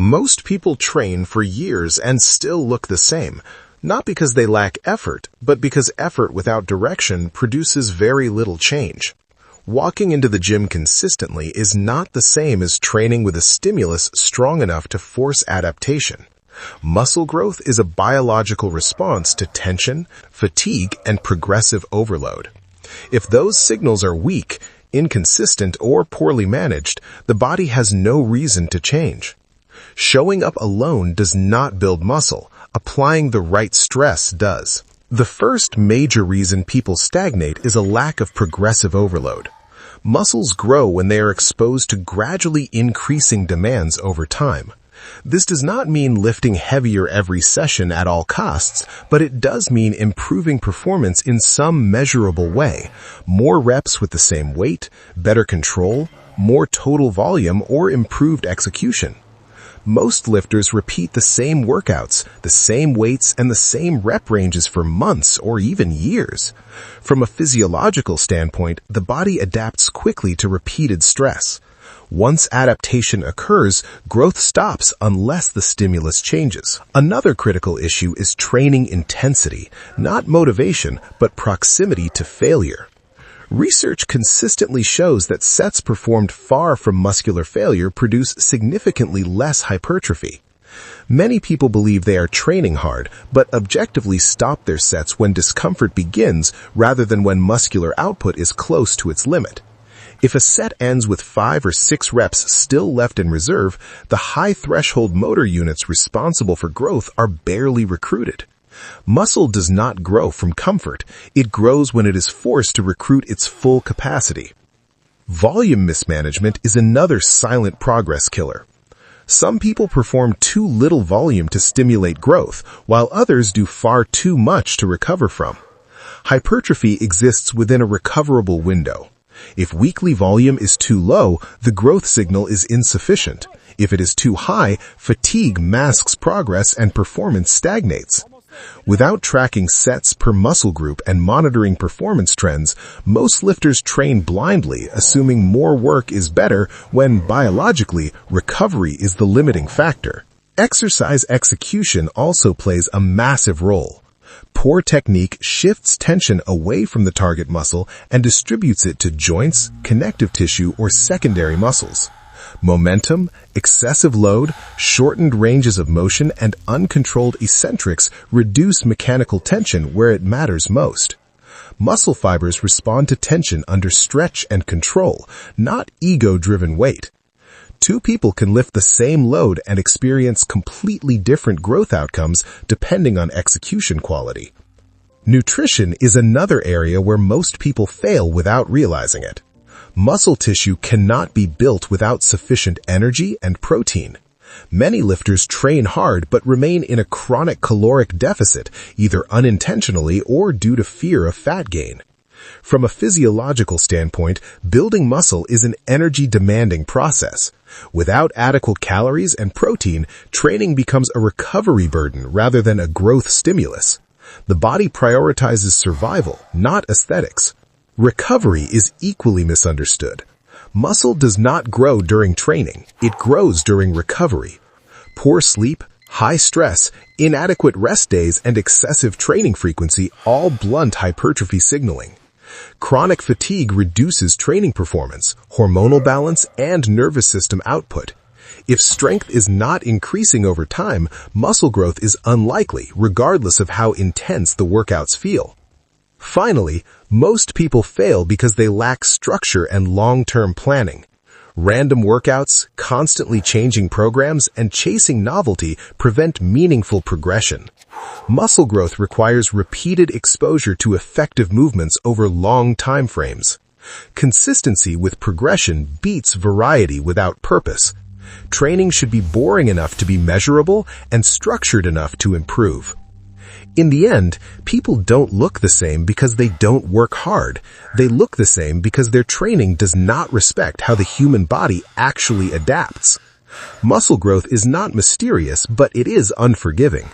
Most people train for years and still look the same, not because they lack effort, but because effort without direction produces very little change. Walking into the gym consistently is not the same as training with a stimulus strong enough to force adaptation. Muscle growth is a biological response to tension, fatigue, and progressive overload. If those signals are weak, inconsistent, or poorly managed, the body has no reason to change. Showing up alone does not build muscle. Applying the right stress does. The first major reason people stagnate is a lack of progressive overload. Muscles grow when they are exposed to gradually increasing demands over time. This does not mean lifting heavier every session at all costs, but it does mean improving performance in some measurable way. More reps with the same weight, better control, more total volume, or improved execution. Most lifters repeat the same workouts, the same weights, and the same rep ranges for months or even years. From a physiological standpoint, the body adapts quickly to repeated stress. Once adaptation occurs, growth stops unless the stimulus changes. Another critical issue is training intensity, not motivation, but proximity to failure. Research consistently shows that sets performed far from muscular failure produce significantly less hypertrophy. Many people believe they are training hard, but objectively stop their sets when discomfort begins rather than when muscular output is close to its limit. If a set ends with 5 or 6 reps still left in reserve, the high-threshold motor units responsible for growth are barely recruited. Muscle does not grow from comfort. It grows when it is forced to recruit its full capacity. Volume mismanagement is another silent progress killer. Some people perform too little volume to stimulate growth, while others do far too much to recover from. Hypertrophy exists within a recoverable window. If weekly volume is too low, the growth signal is insufficient. If it is too high, fatigue masks progress and performance stagnates. Without tracking sets per muscle group and monitoring performance trends, most lifters train blindly, assuming more work is better when, biologically, recovery is the limiting factor. Exercise execution also plays a massive role. Poor technique shifts tension away from the target muscle and distributes it to joints, connective tissue, or secondary muscles. Momentum, excessive load, shortened ranges of motion, and uncontrolled eccentrics reduce mechanical tension where it matters most. Muscle fibers respond to tension under stretch and control, not ego-driven weight. Two people can lift the same load and experience completely different growth outcomes depending on execution quality. Nutrition is another area where most people fail without realizing it. Muscle tissue cannot be built without sufficient energy and protein. Many lifters train hard but remain in a chronic caloric deficit, either unintentionally or due to fear of fat gain. From a physiological standpoint, building muscle is an energy-demanding process. Without adequate calories and protein, training becomes a recovery burden rather than a growth stimulus. The body prioritizes survival, not aesthetics. Recovery is equally misunderstood. Muscle does not grow during training. It grows during recovery. Poor sleep, high stress, inadequate rest days, and excessive training frequency all blunt hypertrophy signaling. Chronic fatigue reduces training performance, hormonal balance, and nervous system output. If strength is not increasing over time, muscle growth is unlikely, regardless of how intense the workouts feel. Finally, most people fail because they lack structure and long-term planning. Random workouts, constantly changing programs, and chasing novelty prevent meaningful progression. Muscle growth requires repeated exposure to effective movements over long time frames. Consistency with progression beats variety without purpose. Training should be boring enough to be measurable and structured enough to improve. In the end, people don't look the same because they don't work hard. They look the same because their training does not respect how the human body actually adapts. Muscle growth is not mysterious, but it is unforgiving.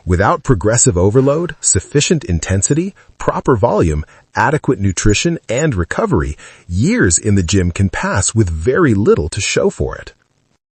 Without progressive overload, sufficient intensity, proper volume, adequate nutrition, and recovery, years in the gym can pass with very little to show for it.